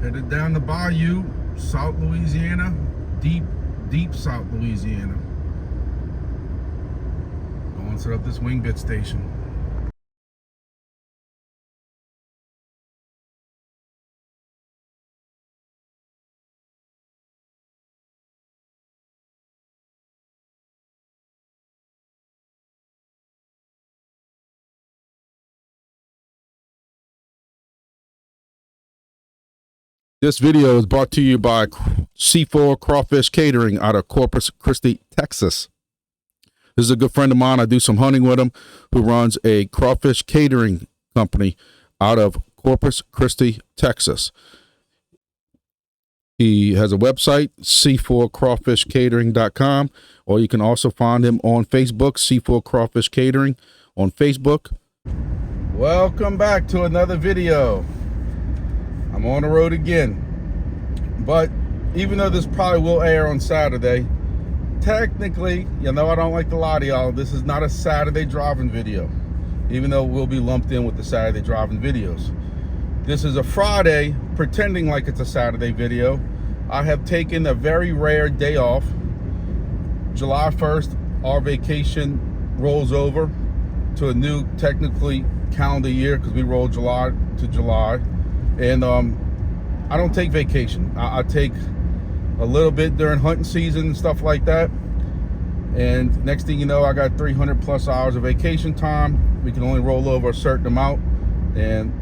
Headed down the Bayou, South Louisiana, deep South Louisiana. Going to set up this Wingbits station. This video is brought to you by C4 Crawfish Catering out of Corpus Christi, Texas. This is a good friend of mine. I do some hunting with him, who runs a crawfish catering company out of Corpus Christi, Texas. He has a website, c4crawfishcatering.com, or you can also find him on Facebook, C4 Crawfish Catering on Facebook. Welcome back to another video. I'm on the road again, but even though this probably will air on Saturday, technically, you know, I don't like to lie to y'all, this is not a Saturday driving video, even though it will be lumped in with the Saturday driving videos. This is a Friday, pretending like it's a Saturday video. I have taken a very rare day off. July 1st, our vacation rolls over to a new, technically, calendar year, because we roll July to July. And I don't take vacation. I take a little bit during hunting season and stuff like that. And next thing you know, I got 300 plus hours of vacation time. We can only roll over a certain amount. And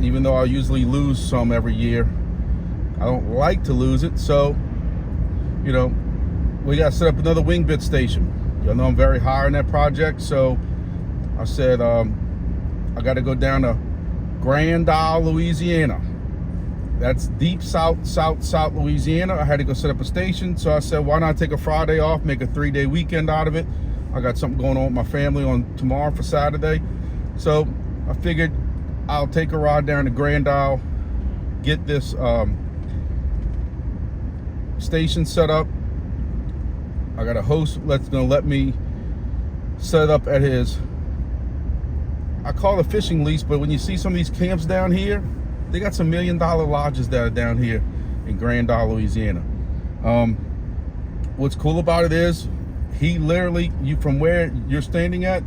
even though I usually lose some every year, I don't like to lose it. So, you know, we got to set up another Wingbits station. Y'all know I'm very high on that project. So I said, I got to go down to Grand Isle, Louisiana. That's deep South Louisiana. I had to go set up a station, so I said, why not take a Friday off, make a 3-day weekend out of it? I got something going on with my family on tomorrow for Saturday, so I figured I'll take a ride down to Grand Isle, get this station set up. I got a host that's gonna let me set up at his, I call it a fishing lease, but when you see some of these camps down here, they got some $1 million lodges that are down here in Grand Isle, Louisiana. What's cool about it is, he literally, from where you're standing at,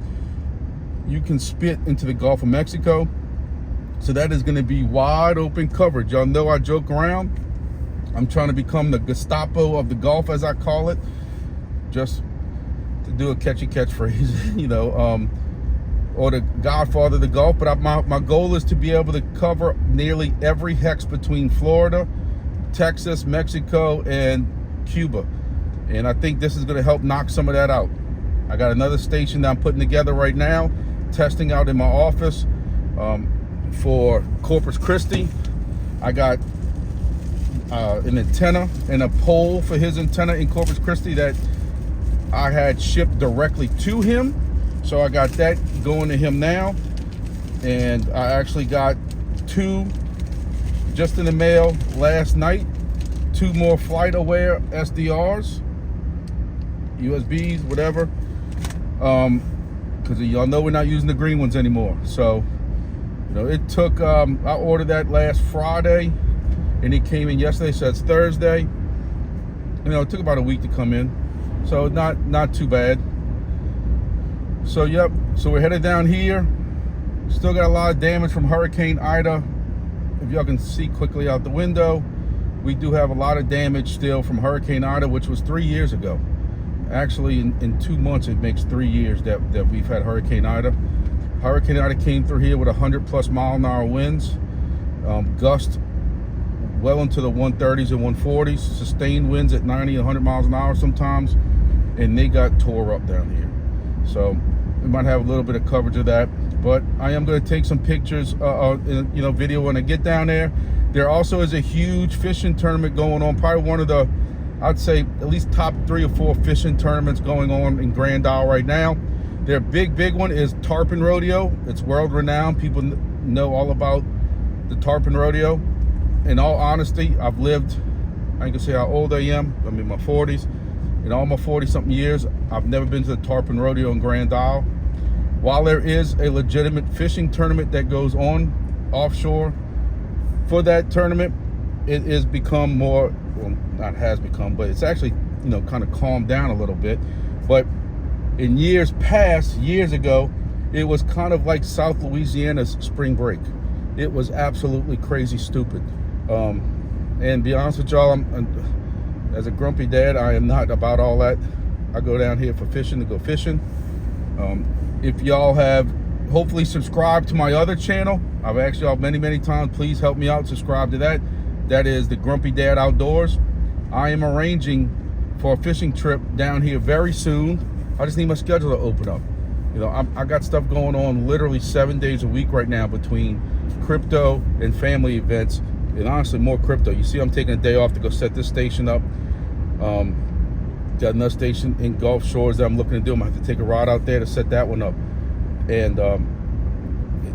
you can spit into the Gulf of Mexico. So that is gonna be wide open coverage. Y'all know I joke around. I'm trying to become the Gestapo of the Gulf, as I call it, just to do a catchy catchphrase, you know, or the Godfather of the Gulf. But my goal is to be able to cover nearly every hex between Florida, Texas, Mexico, and Cuba. And I think this is gonna help knock some of that out. I got another station that I'm putting together right now, testing out in my office for Corpus Christi. I got an antenna and a pole for his antenna in Corpus Christi that I had shipped directly to him. So I got that going to him now, and I actually got 2 just in the mail last night, 2 more flight aware SDRs, USBs, whatever, because y'all know we're not using the green ones anymore. So, you know, it took, I ordered that last Friday, and it came in yesterday, so it's Thursday. You know, it took about a week to come in, so not too bad. So yep, so we're headed down here. Still got a lot of damage from Hurricane Ida. If y'all can see quickly out the window, we do have a lot of damage still from Hurricane Ida, which was 3 years ago. Actually, in 2 months, it makes 3 years that we've had Hurricane Ida. Hurricane Ida came through here with 100+ mile-an-hour winds, gust well into the 130s and 140s, sustained winds at 90 and 100 miles an hour sometimes, and they got tore up down here. So we might have a little bit of coverage of that, but I am going to take some pictures, you know, video when I get down there. There also is a huge fishing tournament going on, probably one of the, I'd say at least top 3 or 4 fishing tournaments going on in Grand Isle right now. Their big one is Tarpon Rodeo. It's world renowned. People know all about the Tarpon Rodeo. In all honesty, I've lived, I can say how old I am. I'm in my 40s. In all my 40-something years, I've never been to the Tarpon Rodeo in Grand Isle. While there is a legitimate fishing tournament that goes on offshore for that tournament, it has become more, well, not has become, but it's actually, you know, kind of calmed down a little bit. But in years past, years ago, it was kind of like South Louisiana's spring break. It was absolutely crazy stupid. And be honest with y'all, as a grumpy dad, I am not about all that. I go down here for fishing to go fishing. If y'all have hopefully subscribed to my other channel, I've asked y'all many times, please help me out, subscribe to that. That is the Grumpy Dad Outdoors. I am arranging for a fishing trip down here very soon. I just need my schedule to open up. You know, I got stuff going on literally 7 days a week right now between crypto and family events, and honestly more crypto. You see, I'm taking a day off to go set this station up. Got another station in Gulf Shores that I'm looking to do. I'm gonna have to take a rod out there to set that one up. And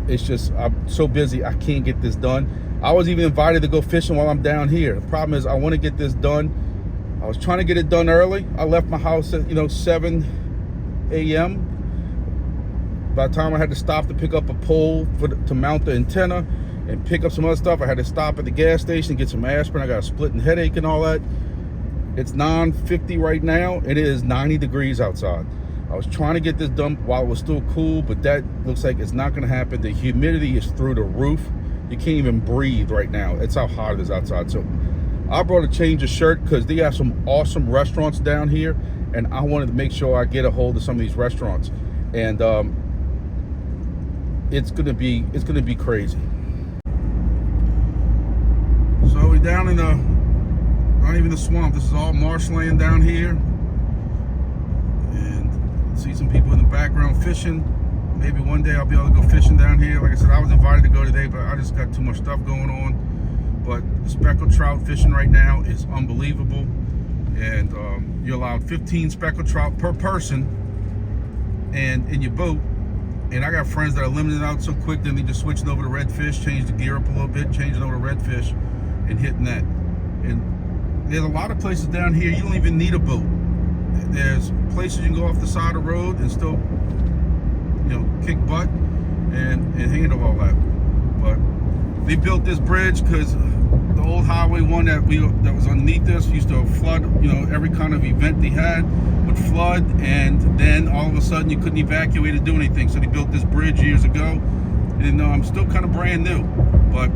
it's just, I'm so busy, I can't get this done. I was even invited to go fishing while I'm down here. The problem is I want to get this done. I was trying to get it done early. I left my house at, you know, 7 a.m. By the time I had to stop to pick up a pole to mount the antenna and pick up some other stuff, I had to stop at the gas station, get some aspirin. I got a splitting headache and all that. It's 9:50 right now. It is 90 degrees outside. I was trying to get this done while it was still cool, but that looks like it's not going to happen. The humidity is through the roof. You can't even breathe right now. It's how hot it is outside. So I brought a change of shirt because they have some awesome restaurants down here, and I wanted to make sure I get a hold of some of these restaurants. And it's gonna be crazy. So we're down in the, not even the swamp. This is all marshland down here. See some people in the background fishing. Maybe one day I'll be able to go fishing down here. Like I said, I was invited to go today, but I just got too much stuff going on. But the speckled trout fishing right now is unbelievable. And you're allowed 15 speckled trout per person and in your boat. And I got friends that are limiting out so quick, then they just switching over to redfish, change the gear up a little bit, changing over to redfish and hitting that. And there's a lot of places down here you don't even need a boat. There's places you can go off the side of the road and still, you know, kick butt and handle all that. But they built this bridge because the old highway one that was underneath this used to flood. You know, every kind of event they had would flood, and then all of a sudden you couldn't evacuate or do anything. So they built this bridge years ago, and I'm still kind of brand new. But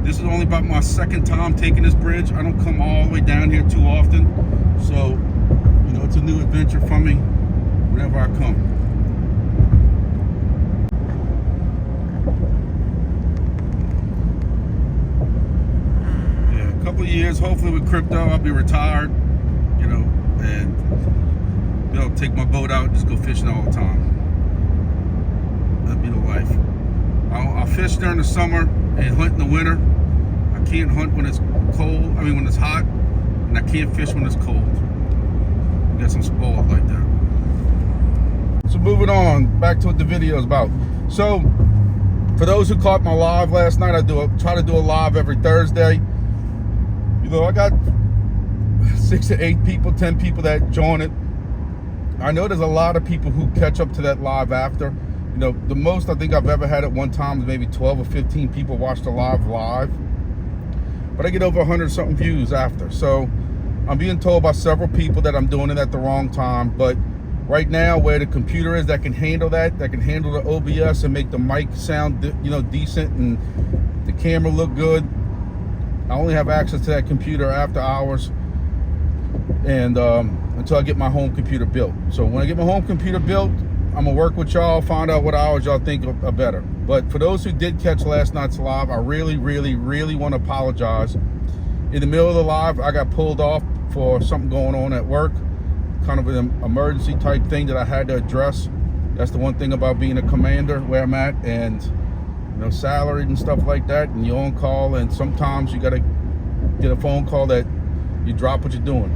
this is only about my second time taking this bridge. I don't come all the way down here too often, so you know, it's a new adventure for me whenever I come. Yeah, a couple of years, hopefully with crypto, I'll be retired, you know, and be able to take my boat out and just go fishing all the time. That'd be the life. I'll fish during the summer and hunt in the winter. I can't hunt when it's cold, when it's hot, and I can't fish when it's cold. Get some spoiled like that. So moving on, back to what the video is about. So for those who caught my live last night, I try to do a live every Thursday. You know, I got 6 to 8 people, 10 people that join it. I know there's a lot of people who catch up to that live after. You know, the most I think I've ever had at one time is maybe 12 or 15 people watch the live. But I get over 100 something views after. So I'm being told by several people that I'm doing it at the wrong time, but right now where the computer is that can handle that can handle the OBS and make the mic sound, you know, decent and the camera look good, I only have access to that computer after hours and until I get my home computer built. So when I get my home computer built, I'm gonna work with y'all, find out what hours y'all think are better. But for those who did catch last night's live, I really want to apologize. In the middle of the live, I got pulled off for something going on at work, kind of an emergency type thing that I had to address. That's the one thing about being a commander where I'm at, and you know, salaried and stuff like that, and you're on call, and sometimes you gotta get a phone call that you drop what you're doing.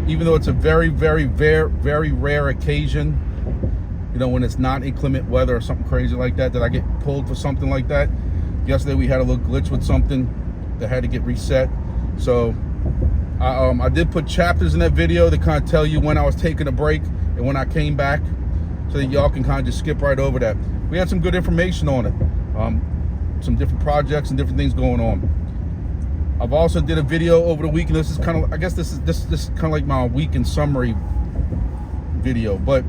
Even though it's a very rare occasion, you know, when it's not inclement weather or something crazy like that, that I get pulled for something like that. Yesterday we had a little glitch with something that had to get reset. So I did put chapters in that video to kind of tell you when I was taking a break and when I came back, so that y'all can kind of just skip right over that. We had some good information on it, some different projects and different things going on. I've also did a video over the weekend. This is kind of, I guess this is kind of like my weekend summary video, but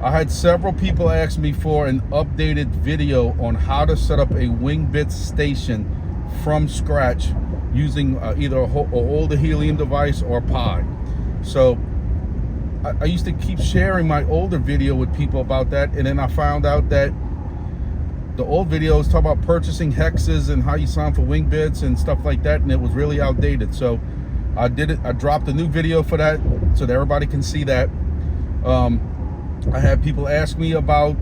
I had several people ask me for an updated video on how to set up a Wingbits station from scratch using either an older helium device or Pi. So I used to keep sharing my older video with people about that, and then I found out that the old videos talk about purchasing hexes and how you sign for Wingbits and stuff like that, and it was really outdated. So I dropped a new video for that so that everybody can see that. I had people ask me about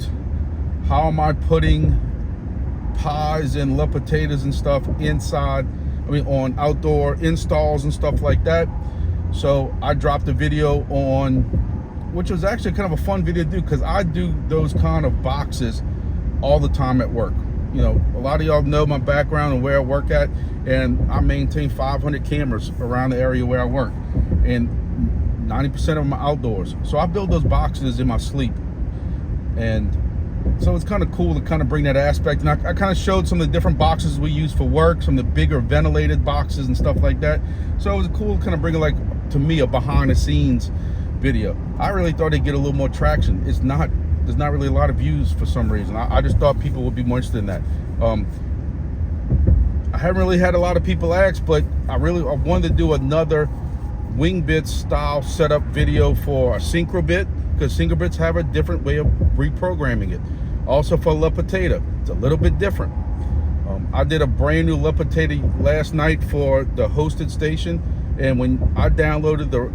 how am I putting pies and Le potatoes and stuff inside, on outdoor installs and stuff like that. So I dropped a video on, which was actually kind of a fun video to do, because I do those kind of boxes all the time at work. You know, a lot of y'all know my background and where I work at, and I maintain 500 cameras around the area where I work, and 90% of them are outdoors. So I build those boxes in my sleep, and so it's kind of cool to kind of bring that aspect. And I kind of showed some of the different boxes we use for work, some of the bigger ventilated boxes and stuff like that. So it was cool to kind of bring, like, to me, a behind the scenes video. I really thought it'd get a little more traction. There's not really a lot of views for some reason. I just thought people would be more interested in that. I haven't really had a lot of people ask, but I wanted to do another Wingbits style setup video for a Syncrobit, because Syncrobits have a different way of reprogramming it. Also for Le Potato, it's a little bit different. I did a brand new Le Potato last night for the hosted station, and when I downloaded the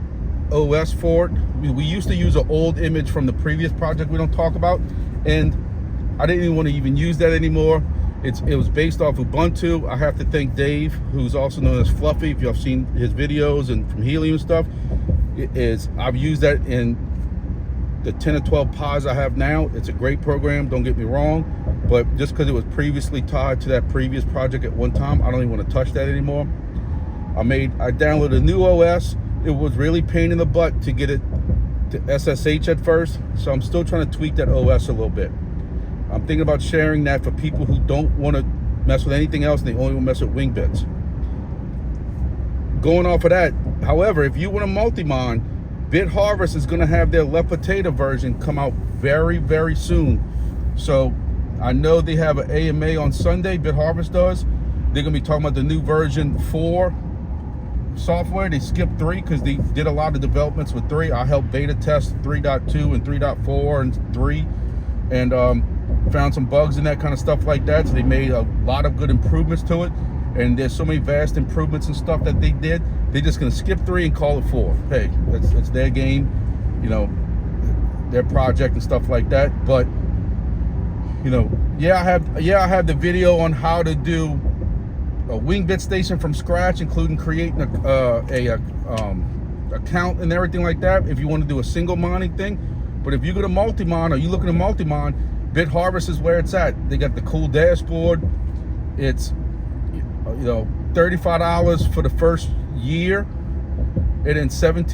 OS for it, we used to use an old image from the previous project we don't talk about, and I didn't even want to even use that anymore. It was based off Ubuntu. I have to thank Dave, who's also known as Fluffy, if y'all seen his videos and from Helium stuff. I've used that in the 10 or 12 Pis I have now. It's a great program, don't get me wrong, but just because it was previously tied to that previous project at one time, I don't even want to touch that anymore. I downloaded a new OS. It was really pain in the butt to get it to SSH at first, so I'm still trying to tweak that OS a little bit. I'm thinking about sharing that for people who don't want to mess with anything else, and they only want to mess with Wingbits. Going off of that, however, if you want to multi-mine, Bit Harvest is going to have their Le Potato version come out very, very soon. So I know they have an AMA on Sunday, Bit Harvest does. They're going to be talking about the new version 4 software. They skipped 3 because they did a lot of developments with 3. I helped beta test 3.2 and 3.4 and 3, and found some bugs and that kind of stuff like that. So they made a lot of good improvements to it, and there's so many vast improvements and stuff that they did. They're just going to skip 3 and call it 4. Hey, it's their game, you know, their project and stuff like that. But you know, I have the video on how to do a Wingbit station from scratch, including creating a account and everything like that, if you want to do a single mining thing. But if you go to multi-mine, or you looking to multi-mine, Bit Harvest is where it's at. They got the cool dashboard. It's, you know, $35 for the first year, and then $17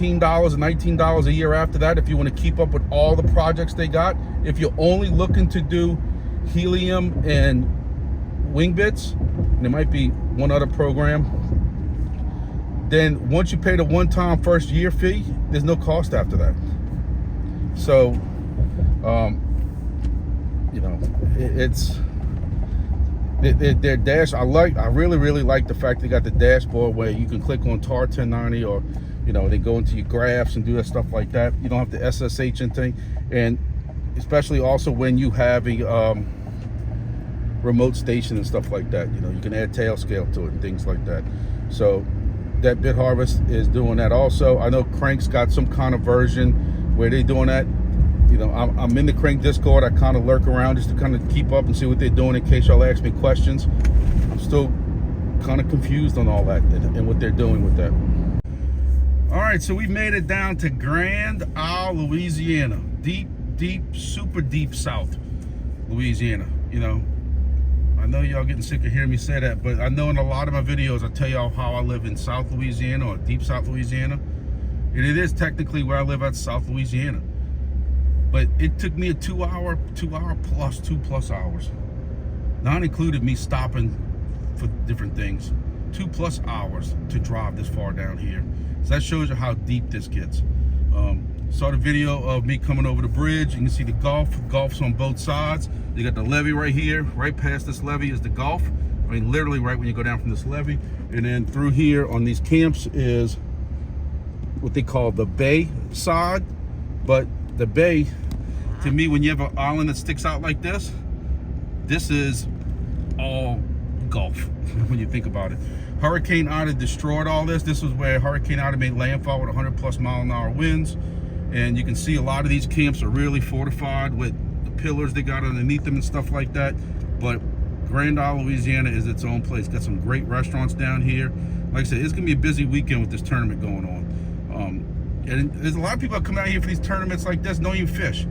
and $19 a year after that if you want to keep up with all the projects they got. If you're only looking to do Helium and Wingbits, and there might be one other program, then once you pay the one-time first year fee, there's no cost after that. So you know, their dash, I really like the fact they got the dashboard where you can click on TAR 1090, or, you know, they go into your graphs and do that stuff like that. You don't have to SSH anything, and especially also when you have a remote station and stuff like that, you know, you can add tail scale to it and things like that. So that Bit Harvest is doing that also. I know Crank's got some kind of version where they're doing that. You know, I'm in the Crank Discord. I kind of lurk around just to kind of keep up and see what they're doing in case y'all ask me questions. I'm still kind of confused on all that and what they're doing with that. All right, so we made it down to Grand Isle, Louisiana. Deep, super deep South Louisiana. You know, I know y'all getting sick of hearing me say that, but I know in a lot of my videos I tell y'all how I live in South Louisiana, or deep South Louisiana. And it is technically where I live at, South Louisiana. But it took me a 2 plus hours, not included me stopping for different things. 2+ hours to drive this far down here. So that shows you how deep this gets. Saw the video of me coming over the bridge. You can see the Gulf's on both sides. You got the levee right here. Right past this levee is the Gulf. I mean, literally right when you go down from this levee. And then through here on these camps is what they call the bay side. But the bay, to me, when you have an island that sticks out like this is all Gulf when you think about it. Hurricane Ida destroyed all this. This was where Hurricane Ida made landfall with 100+ mile-an-hour winds. And you can see a lot of these camps are really fortified with the pillars they got underneath them and stuff like that. But Grand Isle Louisiana is its own place. Got some great restaurants down here. Like I said, it's gonna be a busy weekend with this tournament going on. And there's a lot of people that come out here for these tournaments like this, don't even fish.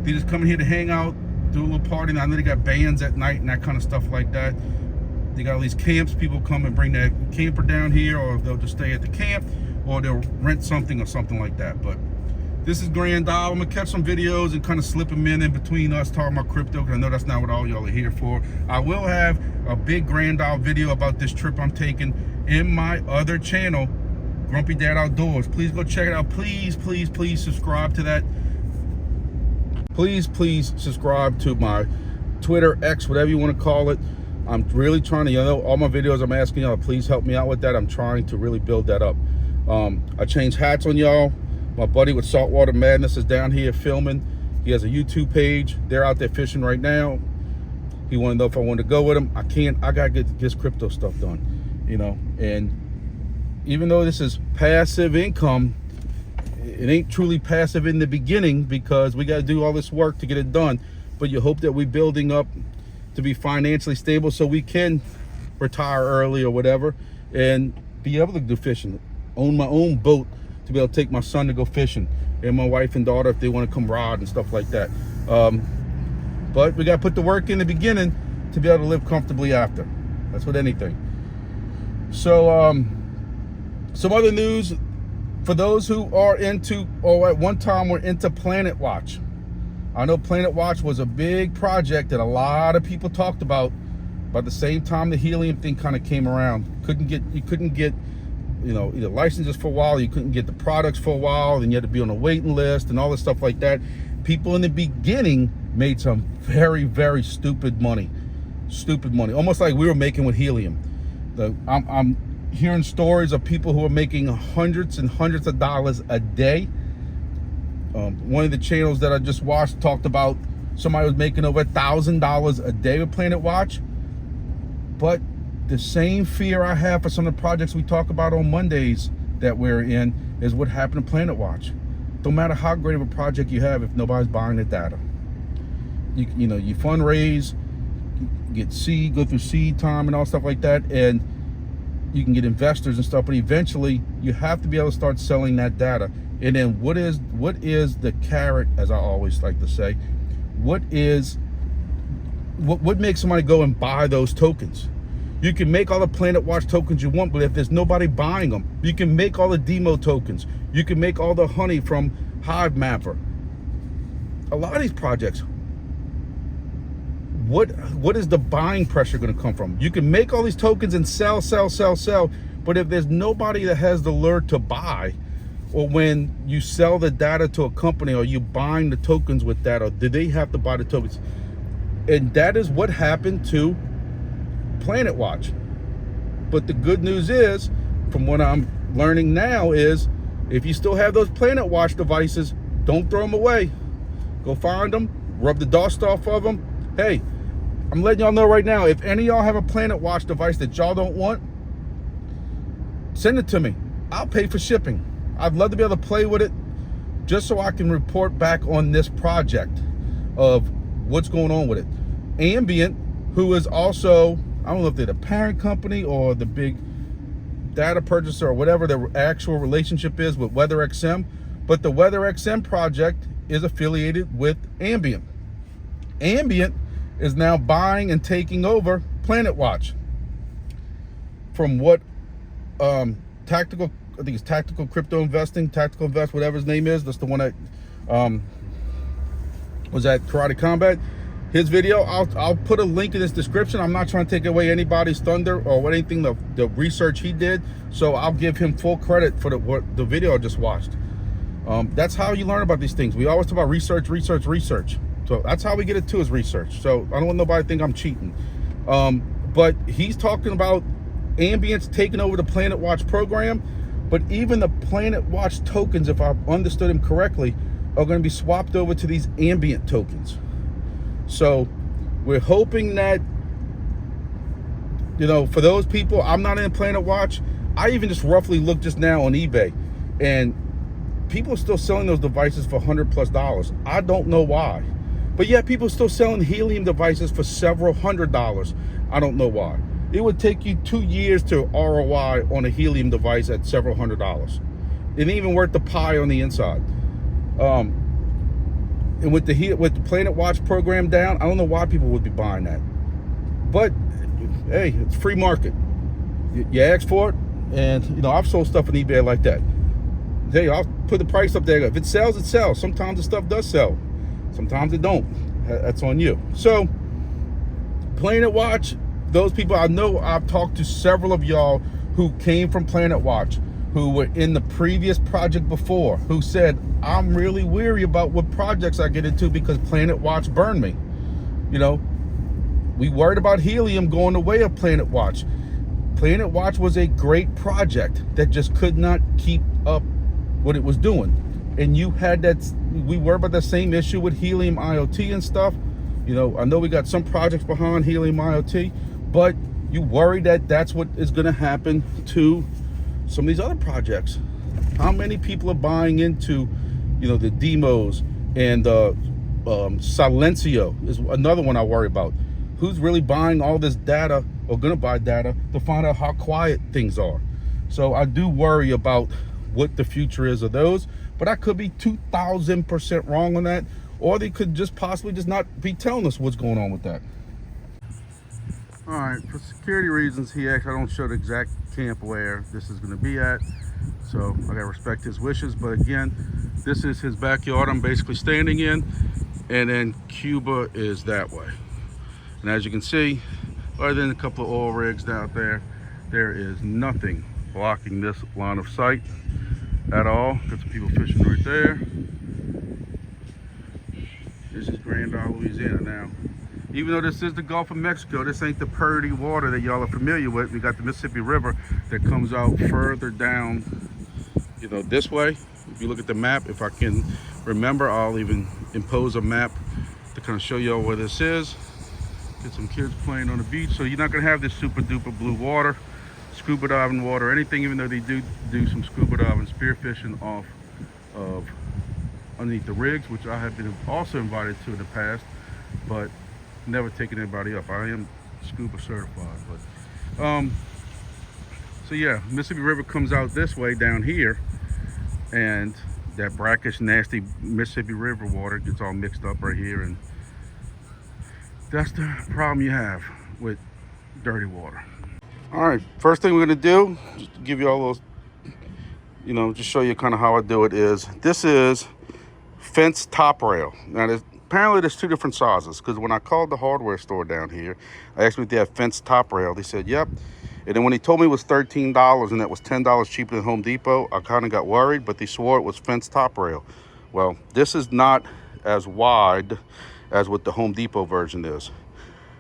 They just come in here to hang out, do a little party. I know they got bands at night and that kind of stuff like that. They got all these camps. People come and bring their camper down here, or they'll just stay at the camp, or they'll rent something or something like that. But this is Grand Isle. I'm gonna catch some videos and kind of slip them in between us talking about crypto, because I know that's not what all y'all are here for. I will have a big Grand Isle video about this trip I'm taking in my other channel, Grumpy Dad Outdoors. Please go check it out. Please, please, please subscribe to that. Please, please subscribe to my Twitter, X, whatever you want to call it. I'm really trying to, you know, all my videos I'm asking y'all, please help me out with that. I'm trying to really build that up. I changed hats on y'all. My buddy with Saltwater Madness is down here filming. He has a YouTube page. They're out there fishing right now. He wanted to know if I wanted to go with him. I can't. I gotta get this crypto stuff done, you know. And even though this is passive income, it ain't truly passive in the beginning, because we got to do all this work to get it done. But you hope that we're building up to be financially stable so we can retire early or whatever and be able to do fishing, own my own boat to be able to take my son to go fishing, and my wife and daughter if they want to come rod and stuff like that. But we got to put the work in the beginning to be able to live comfortably after. That's with anything. So some other news for those who are into, or at one time were into Planetwatch. I know Planetwatch was a big project that a lot of people talked about. By the same time the helium thing kind of came around, you couldn't get, you know, either licenses for a while, you couldn't get the products for a while, then you had to be on a waiting list and all this stuff like that. People in the beginning made some very, very stupid money, almost like we were making with helium. I'm hearing stories of people who are making hundreds and hundreds of dollars a day. One of the channels that I just watched talked about somebody was making over $1,000 a day with Planetwatch. But the same fear I have for some of the projects we talk about on Mondays that we're in is what happened to Planetwatch. No matter how great of a project you have, if nobody's buying the data, you know, you fundraise, get seed, go through seed time and all stuff like that, and you can get investors and stuff, but eventually you have to be able to start selling that data. And then what is the carrot, as I always like to say? What makes somebody go and buy those tokens? You can make all the Planetwatch tokens you want, but if there's nobody buying them, you can make all the demo tokens. You can make all the honey from Hive Mapper. A lot of these projects, what is the buying pressure going to come from? You can make all these tokens and sell, but if there's nobody that has the lure to buy, or when you sell the data to a company, are you buying the tokens with that, or do they have to buy the tokens? And that is what happened to Planetwatch. But the good news is, from what I'm learning now, is if you still have those Planetwatch devices, don't throw them away. Go find them, rub the dust off of them. Hey, I'm letting y'all know right now, if any of y'all have a Planetwatch device that y'all don't want, send it to me. I'll pay for shipping. I'd love to be able to play with it, just so I can report back on this project of what's going on with it. Ambient, who is also, I don't know if they're the parent company or the big data purchaser or whatever the actual relationship is with WeatherXM, but the WeatherXM project is affiliated with Ambient. Ambient is now buying and taking over Planetwatch. From what Tactical, I think it's Tactical Crypto Investing, Tactical Invest, whatever his name is. That's the one that was at Karate Combat. his video, I'll put a link in this description. I'm not trying to take away anybody's thunder or anything, the research he did. So I'll give him full credit for the video I just watched. That's how you learn about these things. We always talk about research. So that's how we get it too, is research. So I don't want nobody to think I'm cheating. But he's talking about ambience taking over the Planetwatch program. But even the Planetwatch tokens, if I understood him correctly, are going to be swapped over to these ambient tokens. So we're hoping that, you know, for those people, I'm not in Planetwatch. I even just roughly looked just now on eBay, and people are still selling those devices for $100+. I don't know why. But yeah, people are still selling helium devices for several $100s. I don't know why. It would take you 2 years to ROI on a helium device at several $100s. It ain't even worth the pie on the inside. And with the Planetwatch program down, I don't know why people would be buying that. But hey, it's free market. You ask for it, and you know, I've sold stuff on eBay like that. Hey, I'll put the price up there. If it sells, it sells. Sometimes the stuff does sell. Sometimes it don't. That's on you. So, Planetwatch, those people, I know I've talked to several of y'all who came from Planetwatch, who were in the previous project before, who said, I'm really weary about what projects I get into because Planetwatch burned me. You know, we worried about helium going the way of Planetwatch. Planetwatch was a great project that just could not keep up what it was doing. And you had that, we worry about the same issue with helium IoT and stuff. You know, I know we got some projects behind helium IoT, but you worry that that's what is going to happen to some of these other projects. How many people are buying into, you know, the demos, and Silencio is another one I worry about. Who's really buying all this data, or going to buy data, to find out how quiet things are? So I do worry about what the future is of those, but I could be 2,000% wrong on that, or they could just possibly just not be telling us what's going on with that. All right, for security reasons, he actually, I don't show the exact camp where this is going to be at, so I gotta respect his wishes. But again, this is his backyard I'm basically standing in, and then Cuba is that way. And as you can see, other than a couple of oil rigs out there, there is nothing blocking this line of sight at all. Got some people fishing right there. This is Grand Isle Louisiana now. Even though this is the Gulf of Mexico, this ain't the purty water that y'all are familiar with. We got the Mississippi River that comes out further down, you know, this way. If you look at the map, if I can remember, I'll even impose a map to kind of show y'all where this is. Get some kids playing on the beach. So you're not gonna have this super duper blue water, scuba diving water, or anything, even though they do some scuba diving, spearfishing off of underneath the rigs, which I have been also invited to in the past, but never taken anybody up. I am scuba certified. But so yeah, Mississippi River comes out this way down here, and that brackish, nasty Mississippi River water gets all mixed up right here, and that's the problem you have with dirty water. All right, first thing we're gonna do, just to give you all those, you know, just show you kind of how I do it, is this is fence top rail. Now apparently there's two different sizes, because when I called the hardware store down here, I asked them if they have fence top rail. They said yep. And then when he told me it was $13 and that was $10 cheaper than Home Depot, I kind of got worried, but they swore it was fence top rail. Well, this is not as wide as what the Home Depot version is.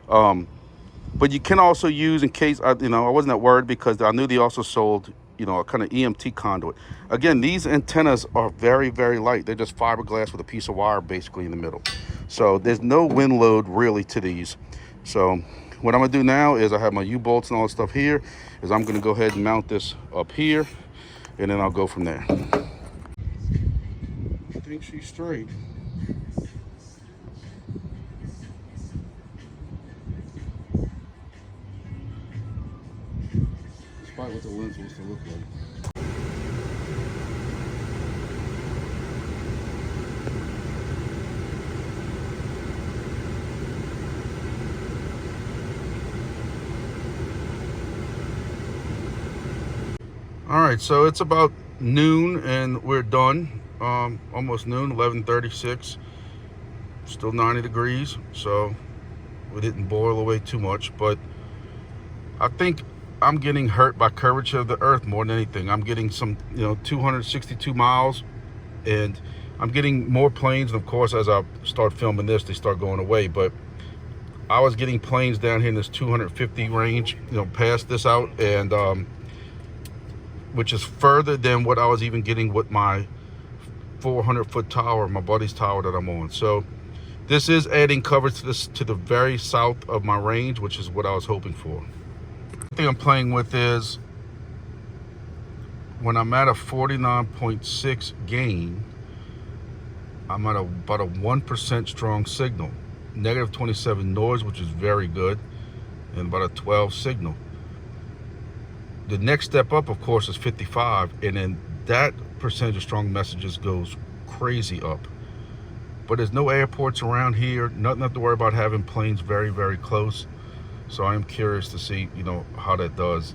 But you can also use, in case, you know, I wasn't that worried, because I knew they also sold, you know, a kind of EMT conduit. Again, these antennas are very, very light. They're just fiberglass with a piece of wire basically in the middle. So there's no wind load really to these. So what I'm gonna do now is, I have my U-bolts and all that stuff here, is I'm gonna go ahead and mount this up here, and then I'll go from there. I think she's straight. Despite what the lens wants to look like. All right, so it's about noon and we're done. Almost noon, 11:36. Still 90 degrees, so we didn't boil away too much, but I think I'm getting hurt by curvature of the earth more than anything. I'm getting some, 262 miles, and I'm getting more planes. And of course, as I start filming this, they start going away. But I was getting planes down here in this 250 range, past this out, and which is further than what I was even getting with my 400-foot tower, my buddy's tower that I'm on. So this is adding coverage to the very south of my range, which is what I was hoping for. The thing I'm playing with is when I'm at a 49.6 gain, I'm at about a 1% strong signal, negative 27 noise, which is very good, and about a 12 signal. The next step up, of course, is 55, and then that percentage of strong messages goes crazy up. But there's no airports around here, nothing to worry about having planes very, very close. So I am curious to see, how that does.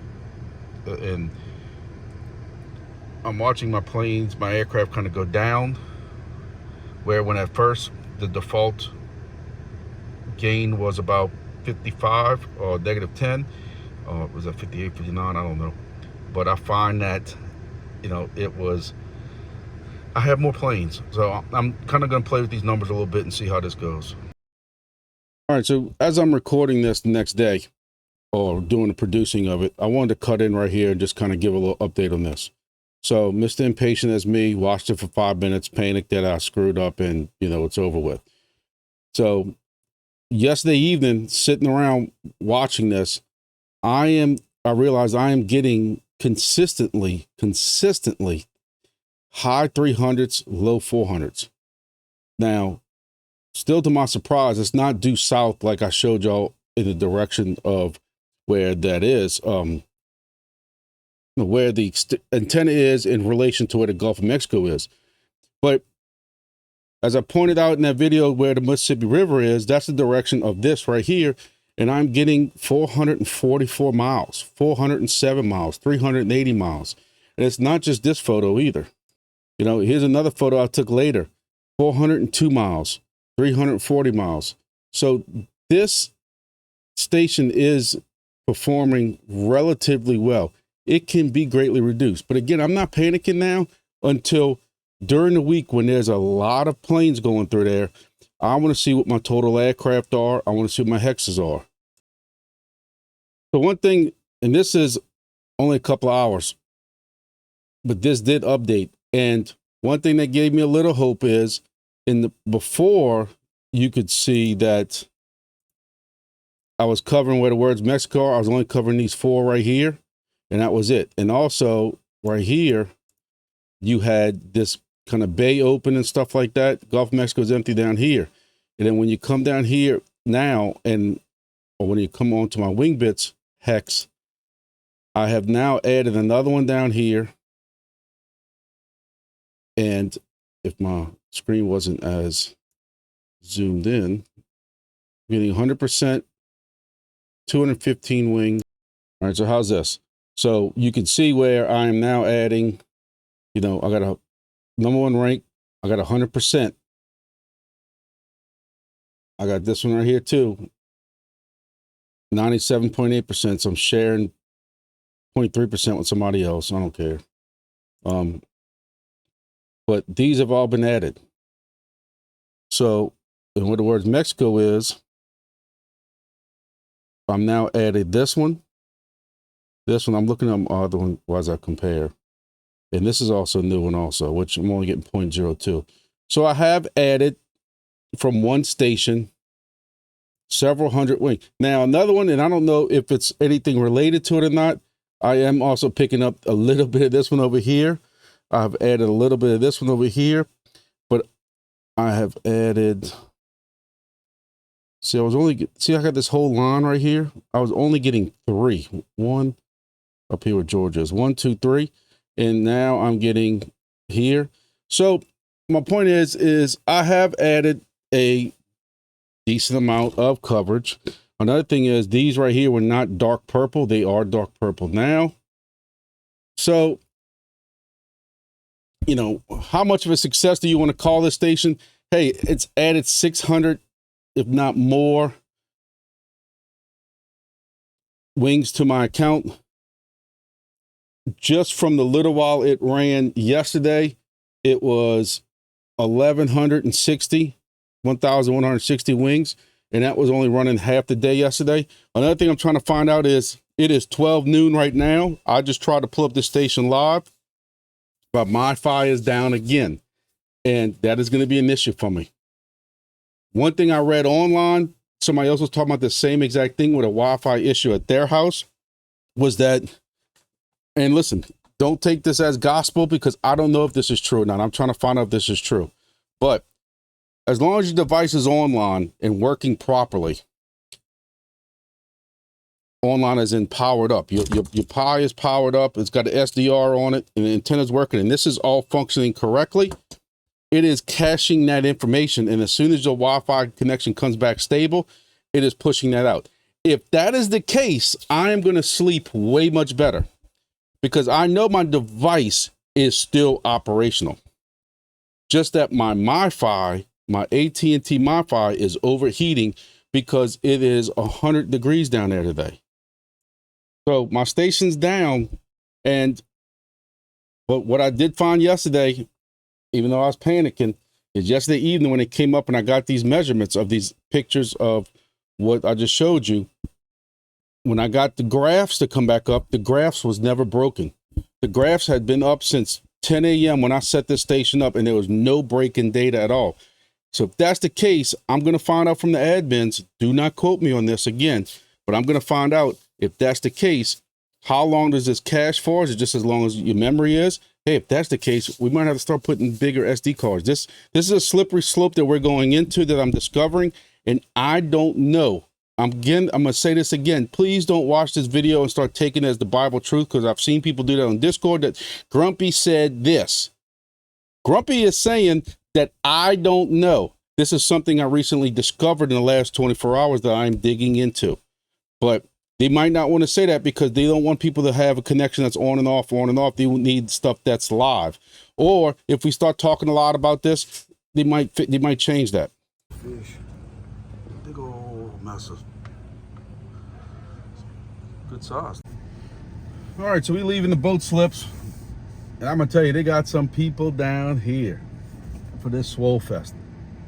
And I'm watching my planes, my aircraft kind of go down, where when at first the default gain was about 55 or negative 10, was that 58, 59? I don't know. But I find that, I have more planes. So I'm kind of going to play with these numbers a little bit and see how this goes. All right, so as I'm recording this the next day, or doing the producing of it, I wanted to cut in right here and just kind of give a little update on this. So Mr. Impatient as me, watched it for 5 minutes, panicked that I screwed up and, it's over with. So yesterday evening, sitting around watching this, I realized I am getting consistently high 300s, low 400s. Now, still to my surprise, it's not due south like I showed y'all in the direction of where that is, where the antenna is in relation to where the Gulf of Mexico is. But as I pointed out in that video where the Mississippi River is, that's the direction of this right here. And I'm getting 444 miles, 407 miles, 380 miles. And it's not just this photo either. Here's another photo I took later, 402 miles, 340 miles. So this station is performing relatively well. It can be greatly reduced. But again, I'm not panicking now until during the week when there's a lot of planes going through there. I want to see what my total aircraft are. I want to see what my hexes are. So one thing, and this is only a couple of hours, but this did update. And one thing that gave me a little hope is before you could see that I was covering where the words Mexico are. I was only covering these 4 right here, and that was it. And also right here, you had this kind of bay open and stuff like that. Gulf of Mexico is empty down here. And then when you come down here now, or when you come on to my Wingbits hex, I have now added another one down here. And if my screen wasn't as zoomed in, I'm getting 100%, 215 wing. All right, so how's this? So you can see where I am now adding, I got a number 1 rank. I got 100%. I got this one right here too, 97.8%. So I'm sharing 0.3% with somebody else. I don't care. But these have all been added. So, and what the words Mexico is, I'm now added this one. This one, I'm looking at the other one as I compare. And this is also a new one also, which I'm only getting 0.02. So I have added from one station several hundred wings. Now another one, and I don't know if it's anything related to it or not, I am also picking up a little bit of this one over here. I've added a little bit of this one over here, but I have added, see, I got this whole line right here. I was only getting 3. One up here where Georgia is, 1, 2, 3. And now I'm getting here. So my point is I have added a decent amount of coverage. Another thing is these right here were not dark purple. They are dark purple now. So, how much of a success do you want to call this station? hey, it's added 600, if not more, wings to my account. Just from the little while it ran yesterday, it was 1,160 wings, and that was only running half the day yesterday. Another thing I'm trying to find out is, it is 12 noon right now. I just tried to pull up the station live, but my Wi-Fi is down again, and that is going to be an issue for me. One thing I read online, somebody else was talking about the same exact thing with a Wi-Fi issue at their house, was that, and listen, don't take this as gospel because I don't know if this is true or not. I'm trying to find out if this is true. But as long as your device is online and working properly, online as in powered up, your Pi is powered up, it's got an SDR on it, and the antenna's working, and this is all functioning correctly, it is caching that information, and as soon as your Wi-Fi connection comes back stable, it is pushing that out. If that is the case, I am going to sleep way much better because I know my device is still operational. Just that my MiFi, my AT&T MiFi is overheating because it is 100 degrees down there today. So my station's down, but what I did find yesterday, even though I was panicking, is yesterday evening when it came up and I got these measurements of these pictures of what I just showed you, when I got the graphs to come back up, the graphs was never broken. The graphs had been up since 10 a.m. when I set this station up, and there was no break in data at all. So if that's the case, I'm going to find out from the admins. Do not quote me on this again, but I'm going to find out if that's the case. How long does this cache for? Is it just as long as your memory is? Hey, if that's the case, we might have to start putting bigger SD cards. This is a slippery slope that we're going into that I'm discovering, and I don't know. I'm going to say this again. Please don't watch this video and start taking it as the Bible truth, because I've seen people do that on Discord, that Grumpy said this. Grumpy is saying that I don't know. This is something I recently discovered in the last 24 hours that I'm digging into. But they might not want to say that because they don't want people to have a connection that's on and off, on and off. They need stuff that's live. Or if we start talking a lot about this, they might change that. Fish. Big old messes. Good sauce. All right, so we're leaving the boat slips. And I'm going to tell you, they got some people down here for this Swollfest.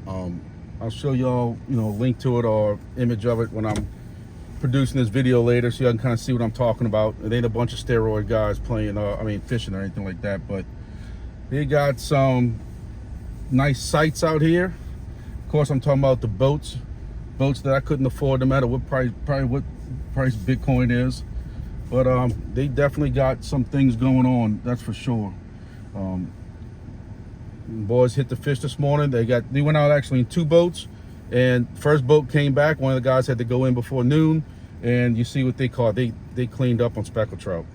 I'll show y'all, a link to it or image of it when I'm producing this video later, so y'all can kind of see what I'm talking about. It ain't a bunch of steroid guys playing, fishing or anything like that, but they got some nice sites out here. Of course, I'm talking about the boats that I couldn't afford no matter what price, probably what price Bitcoin is. But they definitely got some things going on, that's for sure. Boys hit the fish this morning. They went out actually in 2 boats, and first boat came back. One of the guys had to go in before noon, and you see what they caught. They cleaned up on speckled trout.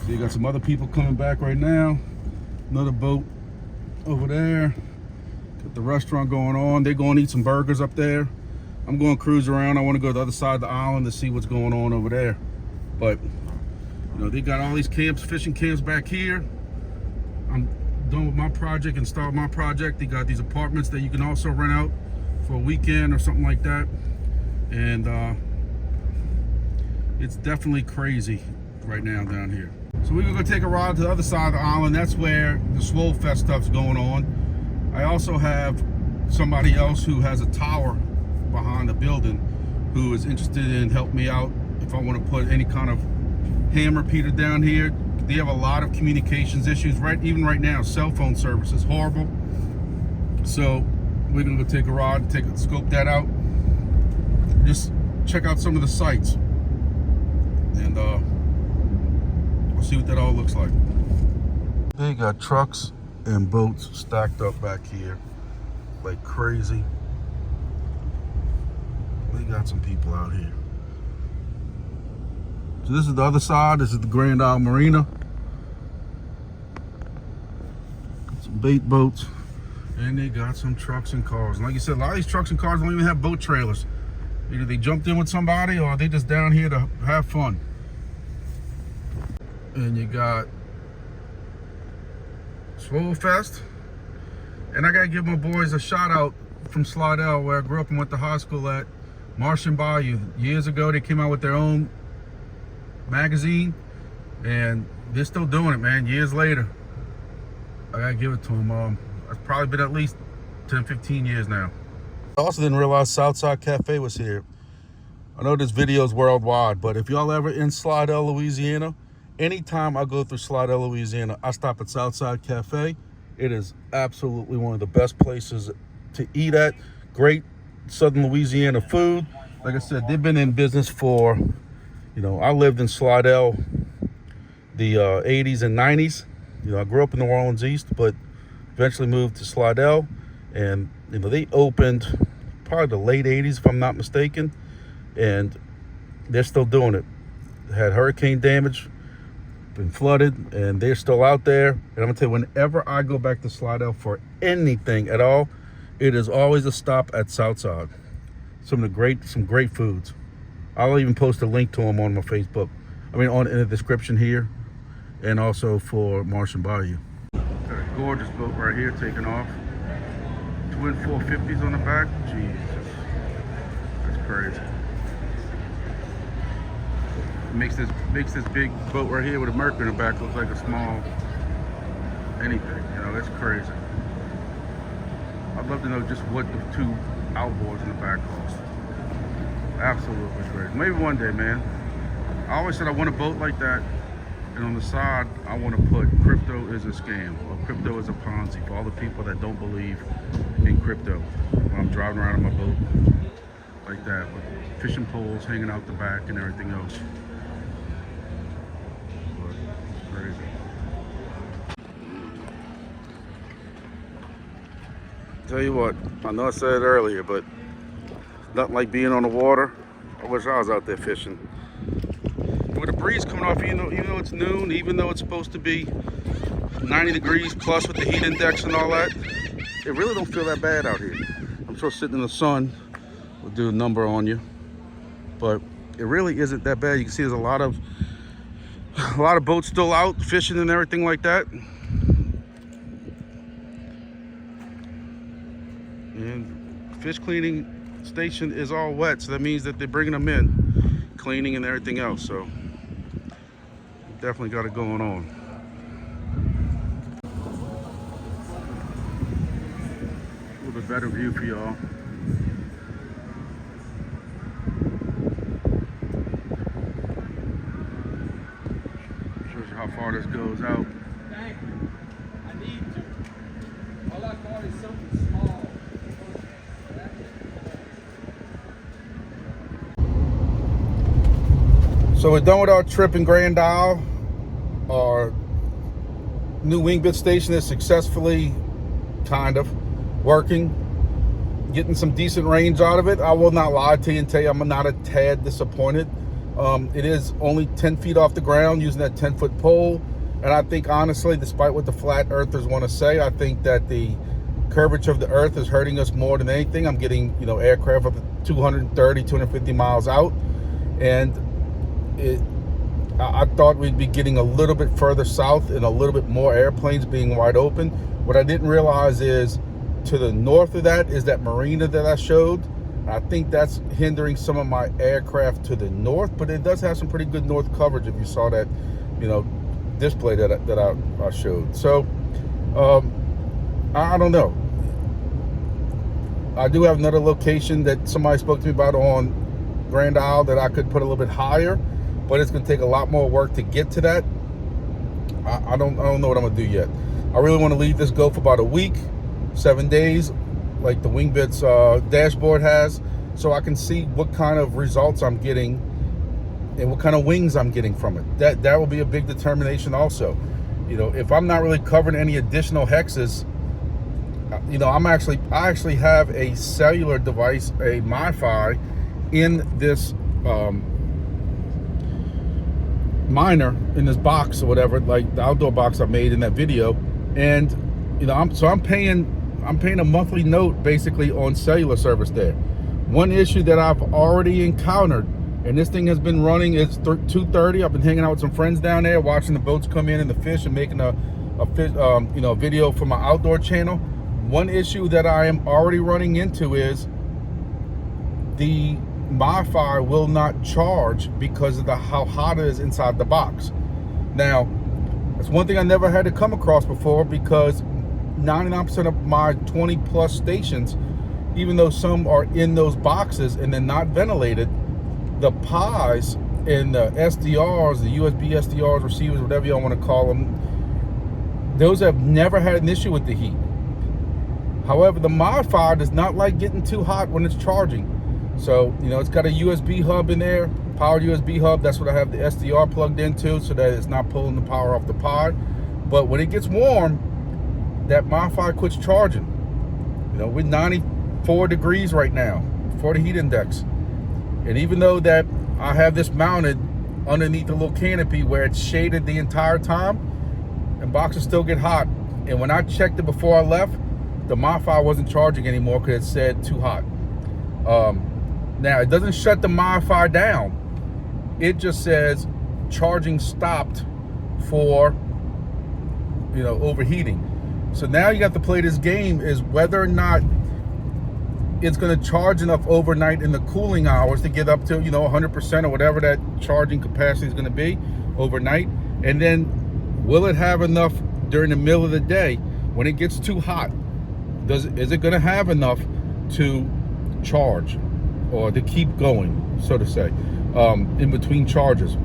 So you got some other people coming back right now. Another boat over there. Got the restaurant going on. They're going to eat some burgers up there. I'm going to cruise around. I want to go to the other side of the island to see what's going on over there. But they got all these camps, fishing camps back here. I'm done with my project and start my project. They got these apartments that you can also rent out for a weekend or something like that. And it's definitely crazy right now down here. So we're gonna go take a ride to the other side of the island. That's where the Swollfest stuff's going on. I also have somebody else who has a tower behind the building who is interested in helping me out if I want to put any kind of ham repeater down here. They have a lot of communications issues even right now. Cell phone service is horrible. So we're gonna go take a ride, scope that out, just check out some of the sites, and we'll see what that all looks like. They got trucks and boats stacked up back here like crazy. They got some people out here. So this is the other side. This is the Grand Isle Marina. Some bait boats. And they got some trucks and cars. And like you said, a lot of these trucks and cars don't even have boat trailers. Either they jumped in with somebody or they just down here to have fun. And you got Swollfest. And I gotta give my boys a shout out from Slidell, where I grew up and went to high school at. Marsh and Bayou. Years ago, they came out with their own magazine, and they're still doing it, man. Years later, I gotta give it to them. It's probably been at least 10, 15 years now. I also didn't realize Southside Cafe was here. I know this video is worldwide, but if y'all ever in Slidell, Louisiana, anytime I go through Slidell, Louisiana, I stop at Southside Cafe. It is absolutely one of the best places to eat at. Great Southern Louisiana food. Like I said, they've been in business for, I lived in Slidell the 80s and 90s. I grew up in New Orleans East, but eventually moved to Slidell. And, they opened probably the late 80s, if I'm not mistaken. And they're still doing it. Had hurricane damage, been flooded, and they're still out there. And I'm gonna tell you, whenever I go back to Slidell for anything at all, it is always a stop at Southside. Some great foods. I'll even post a link to them on my Facebook. In the description here, and also for Marsh and Bayou. Got a gorgeous boat right here taking off. Twin 450s on the back. Jesus, that's crazy. Makes this big boat right here with a Mercury in the back look like a small anything. That's crazy. I'd love to know just what the two outboards in the back cost. Absolutely crazy. Maybe one day, man. I always said I want a boat like that, and on the side I want to put crypto is a scam, or crypto is a Ponzi, for all the people that don't believe in crypto. When I'm driving around in my boat like that, with fishing poles hanging out the back and everything else. But crazy. Tell you what, I know I said it earlier, but nothing like being on the water. I wish I was out there fishing. With the breeze coming off, even though it's noon, even though it's supposed to be 90 degrees plus with the heat index and all that, it really don't feel that bad out here. I'm sure sitting in the sun will do a number on you, but it really isn't that bad. You can see there's a lot of boats still out fishing and everything like that. And fish cleaning station is all wet, so that means that they're bringing them in, cleaning and everything else. So definitely got it going on. A little bit better view for y'all. Shows you how far this goes out. Thank you. I need to. All I thought is something small. So we're done with our trip in Grand Isle. Our new Wingbits station is successfully kind of working, getting some decent range out of it. I will not lie to you and tell you I'm not a tad disappointed. It is only 10 feet off the ground using that 10-foot pole. And I think, honestly, despite what the flat earthers want to say, I think that the curvature of the earth is hurting us more than anything. I'm getting, aircraft up to 230, 250 miles out. And I thought we'd be getting a little bit further south and a little bit more airplanes being wide open. What I didn't realize is to the north of that is that marina that I showed. I think that's hindering some of my aircraft to the north, but it does have some pretty good north coverage if you saw that, display that I showed. So, I don't know. I do have another location that somebody spoke to me about on Grand Isle that I could put a little bit higher, but it's going to take a lot more work to get to that. I don't know what I'm going to do yet. I really want to leave this go for about a week, 7 days, like the Wingbits dashboard has, so I can see what kind of results I'm getting and what kind of wings I'm getting from it. That will be a big determination also. If I'm not really covering any additional hexes, I actually have a cellular device, a MiFi, in this miner, in this box or whatever, like the outdoor box I made in that video. And I'm paying a monthly note basically on cellular service there. One issue that I've already encountered, and this thing has been running, it's 2:30. I've been hanging out with some friends down there, watching the boats come in and the fish, and making a video for my outdoor channel. One issue that I am already running into is the modifier will not charge because of how hot it is inside the box. Now, that's one thing I never had to come across before, because 99% of my 20 plus stations, even though some are in those boxes and they're not ventilated, the PIs and the SDRs, the USB SDRs, receivers, whatever y'all want to call them, those have never had an issue with the heat. However, the modifier does not like getting too hot when it's charging. So, you know, it's got a USB hub in there, powered USB hub. That's what I have the SDR plugged into, so that it's not pulling the power off the pod. But when it gets warm, that modifier quits charging. You know, we're 94 degrees right now for the heat index. And even though that I have this mounted underneath the little canopy where it's shaded the entire time, and boxes still get hot. And when I checked it before I left, the modifier wasn't charging anymore because it said too hot. Now, it doesn't shut the modifier down. It just says charging stopped for, you know, overheating. So now you have to play this game, is whether or not it's going to charge enough overnight in the cooling hours to get up to, you know, 100% or whatever that charging capacity is going to be overnight. And then will it have enough during the middle of the day when it gets too hot? Is it going to have enough to charge or to keep going, so to say, in between charges?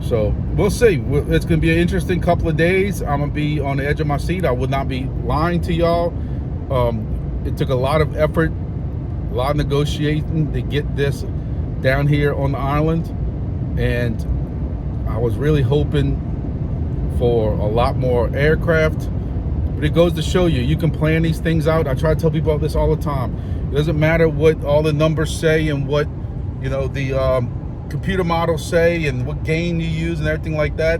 So we'll see. It's going to be an interesting couple of days. I'm going to be on the edge of my seat. I would not be lying to y'all. It took a lot of effort, a lot of negotiating to get this down here on the island. And I was really hoping for a lot more aircraft. But it goes to show you, you can plan these things out. I try to tell people this all the time. It doesn't matter what all the numbers say and what, you know, the computer models say and what game you use and everything like that,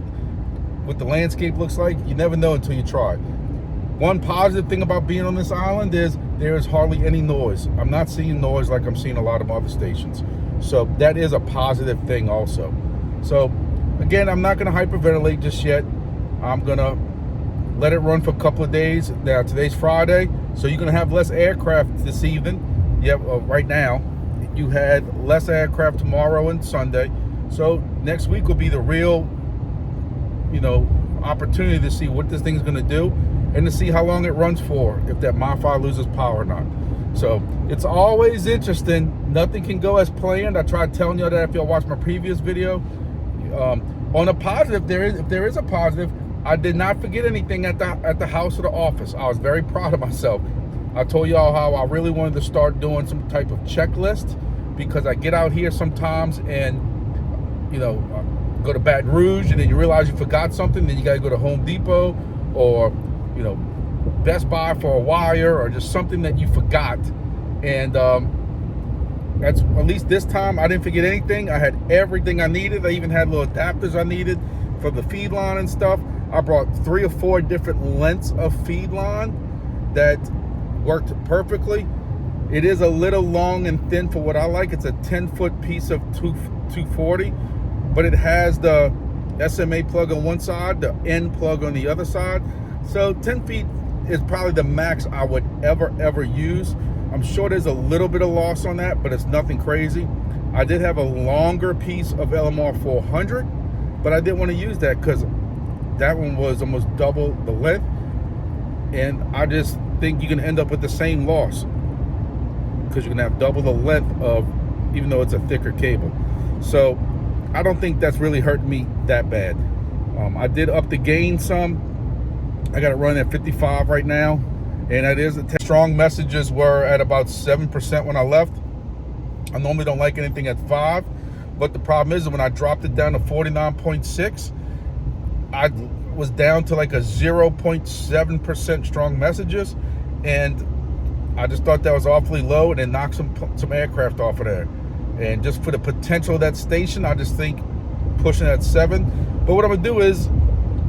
what the landscape looks like. You never know until you try. One positive thing about being on this island is there is hardly any noise. I'm not seeing noise like I'm seeing a lot of other stations. So that is a positive thing also. So again, I'm not going to hyperventilate just yet. I'm going to let it run for a couple of days. Now, today's Friday, so you're going to have less aircraft this evening. Right now, you had less aircraft tomorrow and Sunday. So next week will be the real, you know, opportunity to see what this thing's going to do and to see how long it runs for, if that modifier loses power or not. So it's always interesting. Nothing can go as planned. I tried telling you that if y'all watched my previous video. On a positive, if there is a positive, I did not forget anything at the house or the office. I was very proud of myself. I told y'all how I really wanted to start doing some type of checklist, because I get out here sometimes and, you know, go to Baton Rouge and then you realize you forgot something. Then you got to go to Home Depot or, you know, Best Buy for a wire or just something that you forgot. And that's, at least this time, I didn't forget anything. I had everything I needed. I even had little adapters I needed for the feed line and stuff. I brought 3 or 4 different lengths of feed line that worked perfectly. It is a little long and thin for what I like. It's a 10-foot piece of 240, but it has the SMA plug on one side, the N plug on the other side. So 10 feet is probably the max I would ever use. I'm sure there's a little bit of loss on that, but it's nothing crazy. I did have a longer piece of LMR 400, but I didn't want to use that because that one was almost double the length, and I just think you can end up with the same loss because you're gonna have double the length of, even though it's a thicker cable. So I don't think that's really hurting me that bad. I did up the gain some. I got it running at 55 right now, and that is strong messages were at about 7% when I left. I normally don't like anything at 5, but the problem is that when I dropped it down to 49.6, I was down to like a 0.7% strong messages, and I just thought that was awfully low, and it knocked some aircraft off of there. And just for the potential of that station, I just think pushing at 7. But what I'm gonna do is,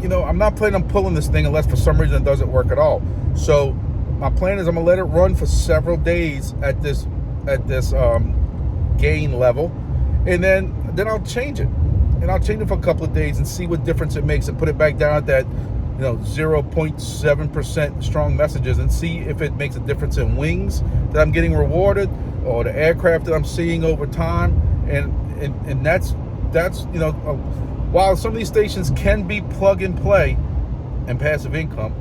you know, I'm not planning on pulling this thing unless for some reason it doesn't work at all. So my plan is I'm gonna let it run for several days at this gain level, and then I'll change it. And I'll change it for a couple of days and see what difference it makes, and put it back down at that 0.7% strong messages and see if it makes a difference in wings that I'm getting rewarded or the aircraft that I'm seeing over time. And that's while some of these stations can be plug and play and passive income,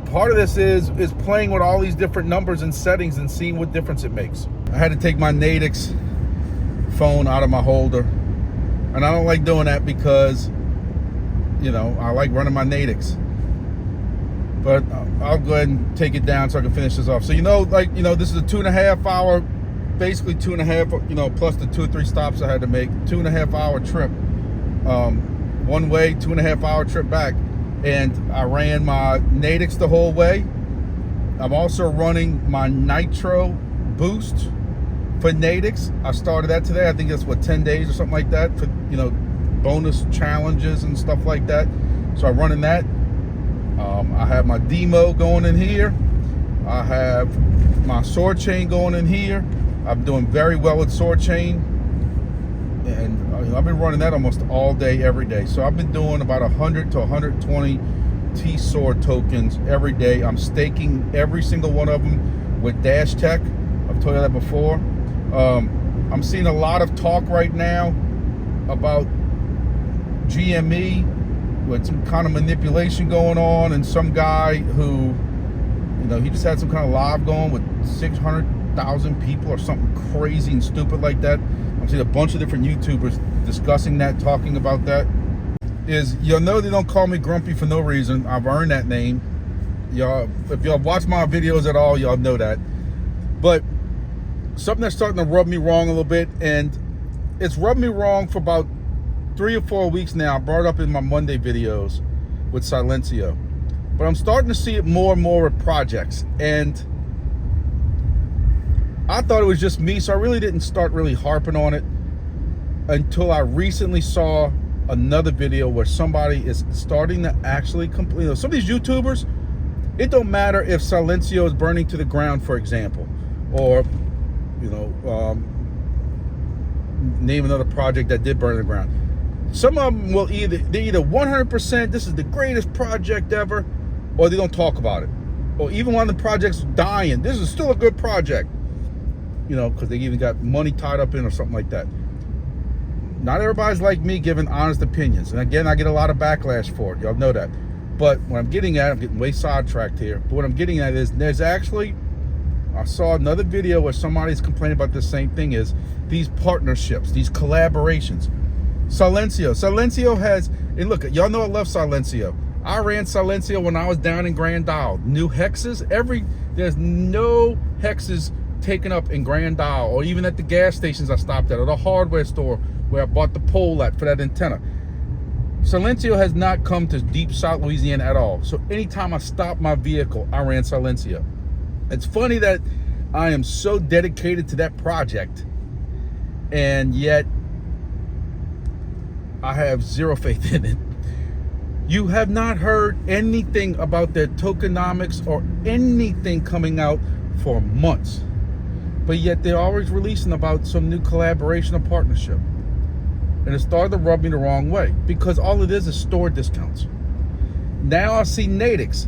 part of this is playing with all these different numbers and settings and seeing what difference it makes. I had to take my NATIX phone out of my holder, and I don't like doing that because I like running my NATIX. But I'll go ahead and take it down so I can finish this off. So this is a 2.5 hour, basically 2.5, plus the 2 or 3 stops I had to make, 2.5 hour trip, one way, 2.5 hour trip back. And I ran my NATIX the whole way. I'm also running my Nitro Boost for NATIX. I started that today. I think that's 10 days or something like that for bonus challenges and stuff like that. So I'm running that. I have my demo going in here. I have my sword chain going in here. I'm doing very well with sword chain, and I've been running that almost all day, every day. So I've been doing about 100 to 120 T-Sword tokens every day. I'm staking every single one of them with Dash Tech. I've told you that before. I'm seeing a lot of talk right now about GME with some kind of manipulation going on, and some guy who, he just had some kind of live going with 600,000 people or something crazy and stupid like that. I'm seeing a bunch of different YouTubers discussing that, talking about that. You'll know they don't call me Grumpy for no reason. I've earned that name. Y'all, if y'all watch my videos at all, y'all know that. But something that's starting to rub me wrong a little bit, and it's rubbed me wrong for about 3 or 4 weeks now. I brought it up in my Monday videos with Silencio, but I'm starting to see it more and more with projects, and I thought it was just me, so I really didn't start really harping on it until I recently saw another video where somebody is starting to actually complete. Some of these YouTubers, it don't matter if Silencio is burning to the ground, for example, or name another project that did burn to the ground. Some of them will either 100% this is the greatest project ever, or they don't talk about it. Or even when the project's dying, this is still a good project, because they even got money tied up in or something like that. Not everybody's like me giving honest opinions, and again, I get a lot of backlash for it. Y'all know that. But what I'm getting at, I'm getting way sidetracked here, but what I'm getting at is I saw another video where somebody's complaining about the same thing, is these partnerships, these collaborations. Silencio has, and look, y'all know I love Silencio. I ran Silencio when I was down in Grand Isle. New hexes, there's no hexes taken up in Grand Isle, or even at the gas stations I stopped at, or the hardware store where I bought the pole at for that antenna. Silencio has not come to deep South Louisiana at all. So anytime I stopped my vehicle, I ran Silencio. It's funny that I am so dedicated to that project, and yet I have zero faith in it. You have not heard anything about their tokenomics or anything coming out for months, but yet they're always releasing about some new collaboration or partnership. And it started to rub me the wrong way, because all it is store discounts. Now I see NATIX.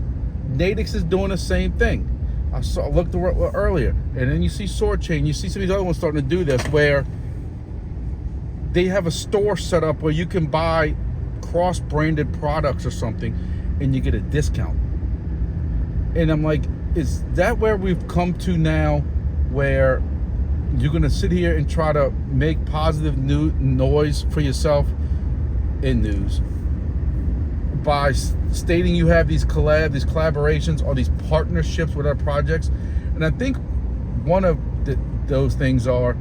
NATIX is doing the same thing. I looked earlier, and then you see Sword Chain. You see some of these other ones starting to do this, where they have a store set up where you can buy cross-branded products or something, and you get a discount. And I'm like, is that where we've come to now, where you're gonna sit here and try to make positive noise for yourself in news by stating you have these collaborations or these partnerships with our projects? And I think one of those things are,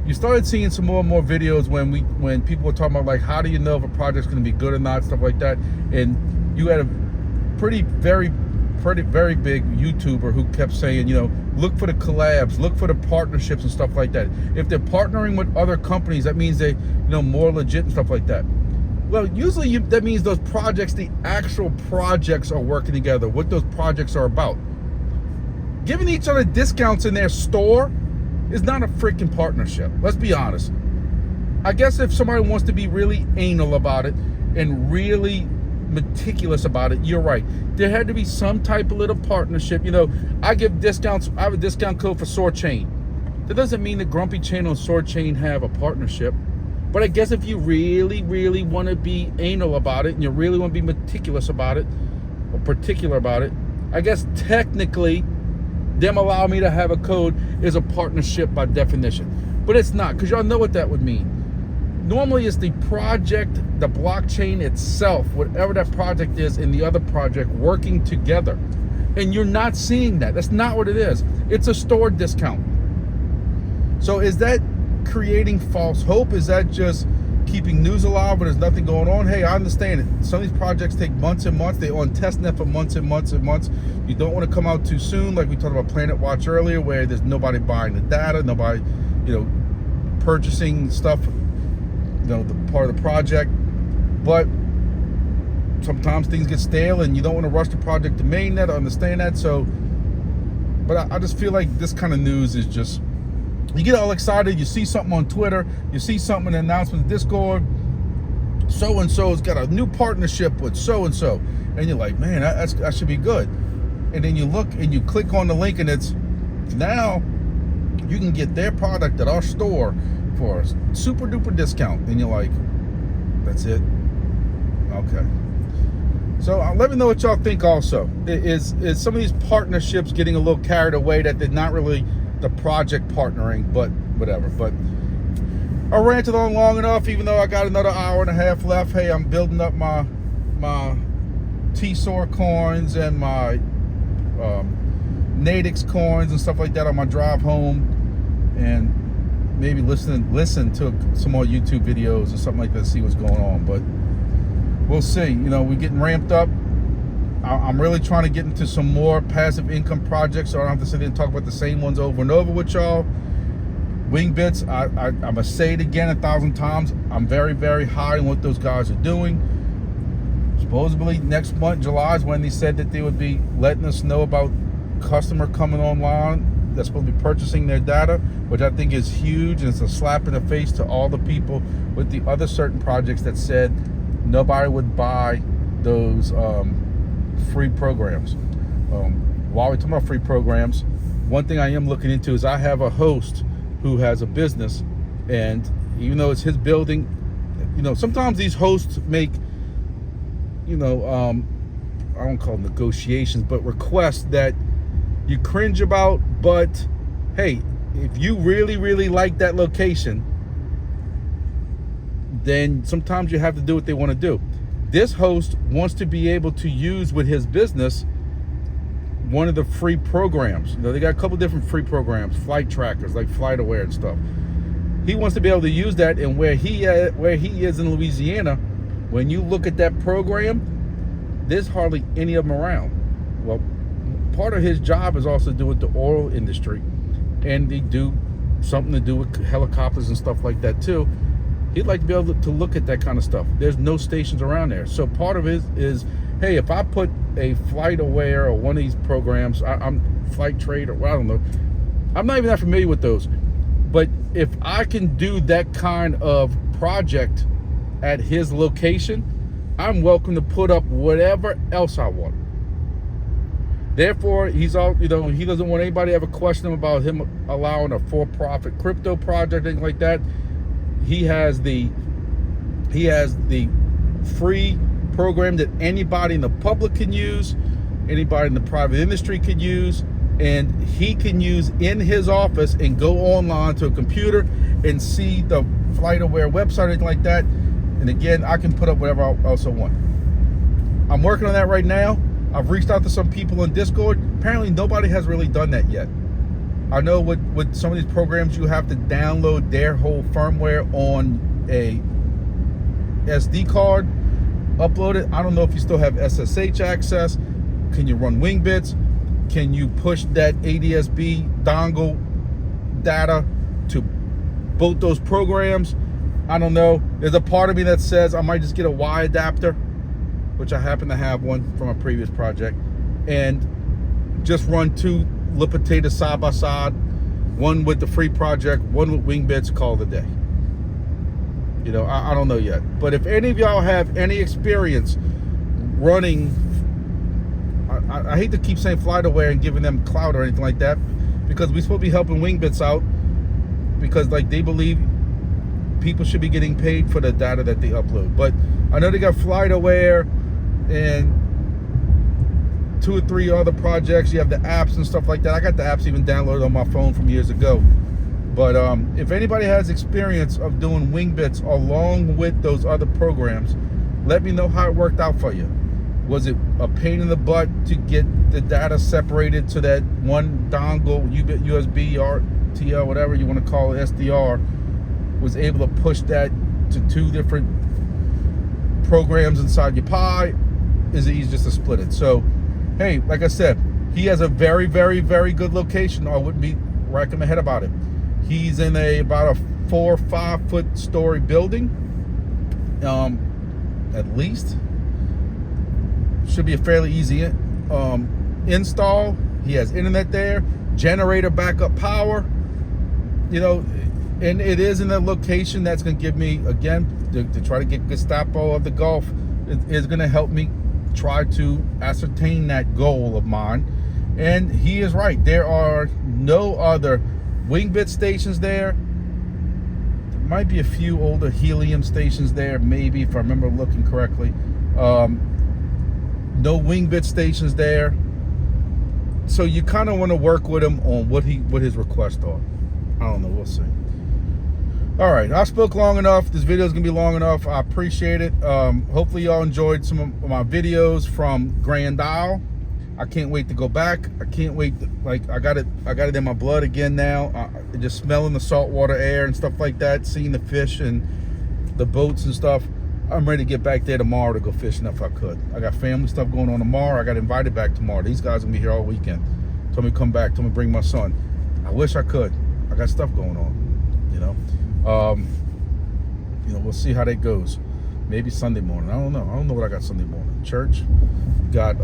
you started seeing some more and more videos when people were talking about, like, how do you know if a project's going to be good or not, stuff like that. And you had a very big YouTuber who kept saying, look for the collabs, look for the partnerships and stuff like that. If they're partnering with other companies, that means they, more legit and stuff like that. Well, usually that means those projects, the actual projects, are working together, what those projects are about. Giving each other discounts in their store is not a freaking partnership. Let's be honest. I guess if somebody wants to be really anal about it and really meticulous about it, you're right. There had to be some type of little partnership. You know, I give discounts. I have a discount code for Sword Chain. That doesn't mean that Grumpy Chain and Sword Chain have a partnership. But I guess if you really, really want to be anal about it and you really want to be meticulous about it or particular about it, I guess technically them allow me to have a code is a partnership by definition. But it's not, because y'all know what that would mean. Normally it's the project, the blockchain itself, whatever that project is, and the other project working together. And you're not seeing that. That's not what it is. It's a stored discount. So is that creating false hope? Is that just keeping news alive when there's nothing going on? Hey, I understand it. Some of these projects take months and months. They're on testnet for months and months and months. You don't want to come out too soon, like we talked about Planetwatch earlier, where there's nobody buying the data, nobody, you know, purchasing stuff, you know, the part of the project. But sometimes things get stale and you don't want to rush the project to mainnet. I understand that. So, but I just feel like this kind of news is just, you get all excited, you see something on Twitter, you see something in the announcement Discord, so-and-so's got a new partnership with so-and-so, and you're like, man, that should be good. And then you look and you click on the link and it's, now you can get their product at our store for a super duper discount. And you're like, that's it? Okay. So let me know what y'all think also. Is some of these partnerships getting a little carried away that they're not really the project partnering, but whatever. But I ranted on long enough, even though I got another hour and a half left. Hey, I'm building up my TSOR coins and my NATIX coins and stuff like that on my drive home, and maybe listen to some more YouTube videos or something like that, see what's going on. But we'll see. You know, we're getting ramped up. I'm really trying to get into some more passive income projects, so I don't have to sit there and talk about the same ones over and over with y'all. Wingbits, I'm gonna say it again 1,000 times. I'm very, very high on what those guys are doing. Supposedly next month, July, is when they said that they would be letting us know about customer coming online that's supposed to be purchasing their data, which I think is huge, and it's a slap in the face to all the people with the other certain projects that said nobody would buy those free programs. While we're talking about free programs, one thing I am looking into is I have a host who has a business, and even though it's his building, you know, sometimes these hosts make, you know, I don't call them negotiations, but requests that you cringe about. But hey, if you really, really like that location, then sometimes you have to do what they want to do. This host wants to be able to use with his business one of the free programs. You know, they got a couple different free programs, flight trackers like Flight Aware and stuff. He wants to be able to use that, and where he is in Louisiana, when you look at that program, there's hardly any of them around. Well, part of his job is also to do with the oil industry, and they do something to do with helicopters and stuff like that too. He'd like to be able to look at that kind of stuff. There's no stations around there. So part of it is, hey, if I put a Flight Aware or one of these programs, I'm Flight Trade, or I don't know, I'm not even that familiar with those. But if I can do that kind of project at his location, I'm welcome to put up whatever else I want. Therefore, he's all, you know, he doesn't want anybody to have a question about him allowing a for-profit crypto project, anything like that. He has the free program that anybody in the public can use, anybody in the private industry could use, and he can use in his office and go online to a computer and see the Flight Aware website or anything like that. And again, I can put up whatever else I want. I'm working on that right now. I've reached out to some people on Discord. Apparently nobody has really done that yet. I know with some of these programs, you have to download their whole firmware on a SD card, upload it. I don't know if you still have SSH access. Can you run Wingbits? Can you push that ADSB dongle data to both those programs? I don't know. There's a part of me that says I might just get a Y adapter, which I happen to have one from a previous project, and just run two Lipotata side by side, one with the free project, one with Wingbits, call it a day. You know, I don't know yet. But if any of y'all have any experience running. I hate to keep saying FlightAware and giving them clout or anything like that, because we're supposed to be helping Wingbits out, because like they believe people should be getting paid for the data that they upload. But I know they got FlightAware and 2 or 3 other projects. You have the apps and stuff like that. I got the apps even downloaded on my phone from years ago. But if anybody has experience of doing Wingbits along with those other programs, let me know how it worked out for you. Was it a pain in the butt to get the data separated to that one dongle, USB, RTL, whatever you want to call it, SDR, was able to push that to 2 different programs inside your Pi? Is it easy just to split it? So, hey, like I said, he has a very, very, very good location. I wouldn't be racking my head about it. He's in about a 4 or 5 foot story building, at least. Should be a fairly easy install. He has internet there, generator backup power, you know, and it is in a location that's going to give me, again, to try to get Gestapo of the Gulf, it is going to help me try to ascertain that goal of mine. And he is right. There are no other Wingbit stations there. There might be a few older helium stations there, maybe, if I remember looking correctly. No Wingbit stations there. So you kind of want to work with him on what his requests are. I don't know, we'll see. All right, I spoke long enough. This video is gonna be long enough. I appreciate it. Hopefully y'all enjoyed some of my videos from Grand Isle. I can't wait to go back. I can't wait to, like, I got it in my blood again now. Just smelling the saltwater air and stuff like that, seeing the fish and the boats and stuff. I'm ready to get back there tomorrow to go fishing if I could. I got family stuff going on tomorrow. I got invited back tomorrow. These guys are gonna be here all weekend. Told me to come back, told me to bring my son. I wish I could. I got stuff going on, you know. We'll see how that goes. Maybe Sunday morning. I don't know what I got Sunday morning. Church. Got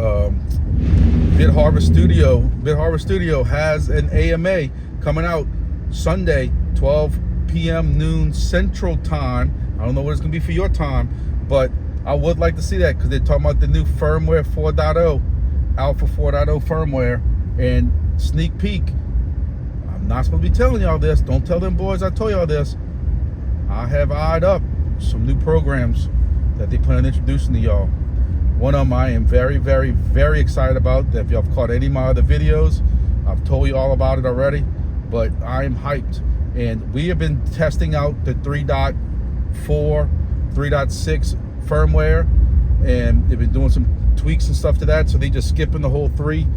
Bit Harvest Studio. Bit Harvest Studio has an AMA coming out Sunday, 12 p.m. noon Central Time. I don't know what it's gonna be for your time, but I would like to see that, because they're talking about the new firmware 4.0, Alpha 4.0 firmware, and sneak peek. I'm not supposed to be telling y'all this. Don't tell them boys I told y'all this. I have eyed up some new programs that they plan on introducing to y'all. One of them I am very, very, very excited about. That if y'all have caught any of my other videos, I've told you all about it already, but I am hyped. And we have been testing out the 3.4, 3.6 firmware, and they've been doing some tweaks and stuff to that. So they just skipping the whole 3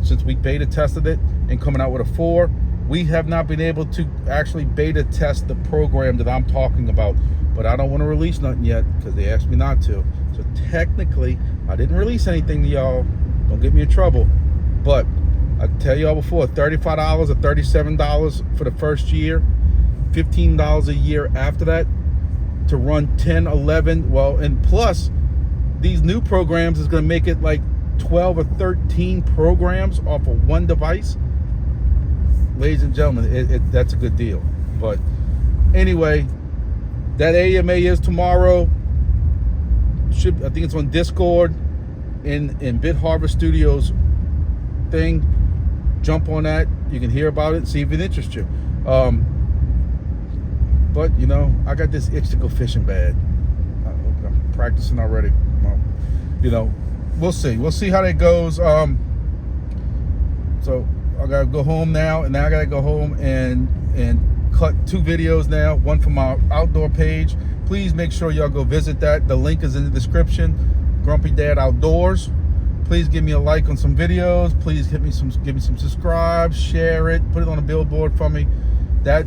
since we beta tested it and coming out with a 4. We have not been able to actually beta test the program that I'm talking about, but I don't want to release nothing yet because they asked me not to. So technically, I didn't release anything to y'all. Don't get me in trouble. But I tell y'all before, $35 or $37 for the first year, $15 a year after that to run 10, 11. Well, and plus these new programs is going to make it like 12 or 13 programs off of one device. Ladies and gentlemen, that's a good deal. But anyway, that AMA is tomorrow. I think it's on Discord in Bit Harvest Studios thing. Jump on that. You can hear about it, see if it interests you. But you know, I got this itch to go fishing bad. I'm practicing already. You know, we'll see. We'll see how that goes. So I gotta go home now, and now I gotta go home and cut 2 videos now. One from my outdoor page. Please make sure y'all go visit that. The link is in the description. Grumpy Dad Outdoors. Please give me a like on some videos. Please give me some subscribe, share it, put it on a billboard for me. That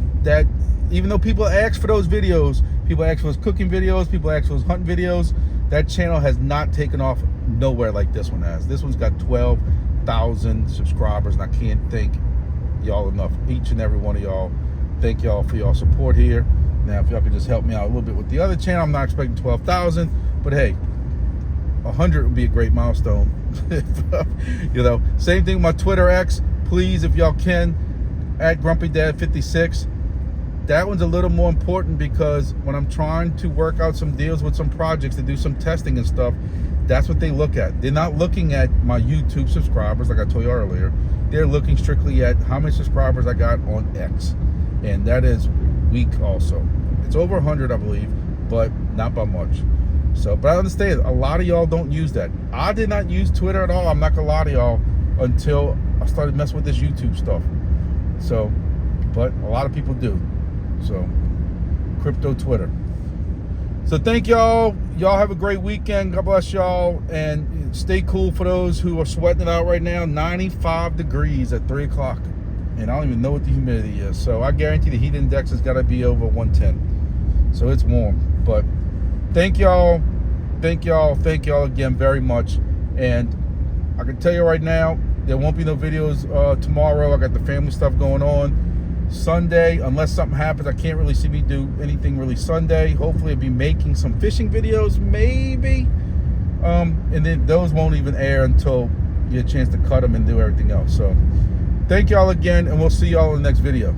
even though people ask for those videos, people ask for those cooking videos, people ask for those hunting videos, that channel has not taken off nowhere like this one has. This one's got 12,000 subscribers, and I can't thank y'all enough. Each and every one of y'all. Thank y'all for y'all support here. Now, if y'all could just help me out a little bit with the other channel, I'm not expecting 12,000, but hey, 100 would be a great milestone. You know, same thing with my Twitter X. Please, if y'all can, at Grumpy Dad 56. that one's a little more important because when I'm trying to work out some deals with some projects to do some testing and stuff, that's what they look at. They're not looking at my YouTube subscribers like I told you earlier. They're looking strictly at how many subscribers I got on X, and that is weak also. It's over 100, I believe, but not by much. So, but I understand a lot of y'all don't use that. I did not use Twitter at all, I'm not gonna lie to y'all, until I started messing with this YouTube stuff. So, but a lot of people do. So, crypto Twitter. So thank y'all. Y'all have a great weekend. God bless y'all. And stay cool for those who are sweating it out right now. 95 degrees at 3 o'clock. And I don't even know what the humidity is. So I guarantee the heat index has got to be over 110. So it's warm. But thank y'all. Thank y'all. Thank y'all again very much. And I can tell you right now, there won't be no videos tomorrow. I got the family stuff going on. Sunday, unless something happens, I can't really see me do anything really Sunday. Hopefully I'll be making some fishing videos, maybe. And then those won't even air until you get a chance to cut them and do everything else. So thank y'all again, and we'll see y'all in the next video.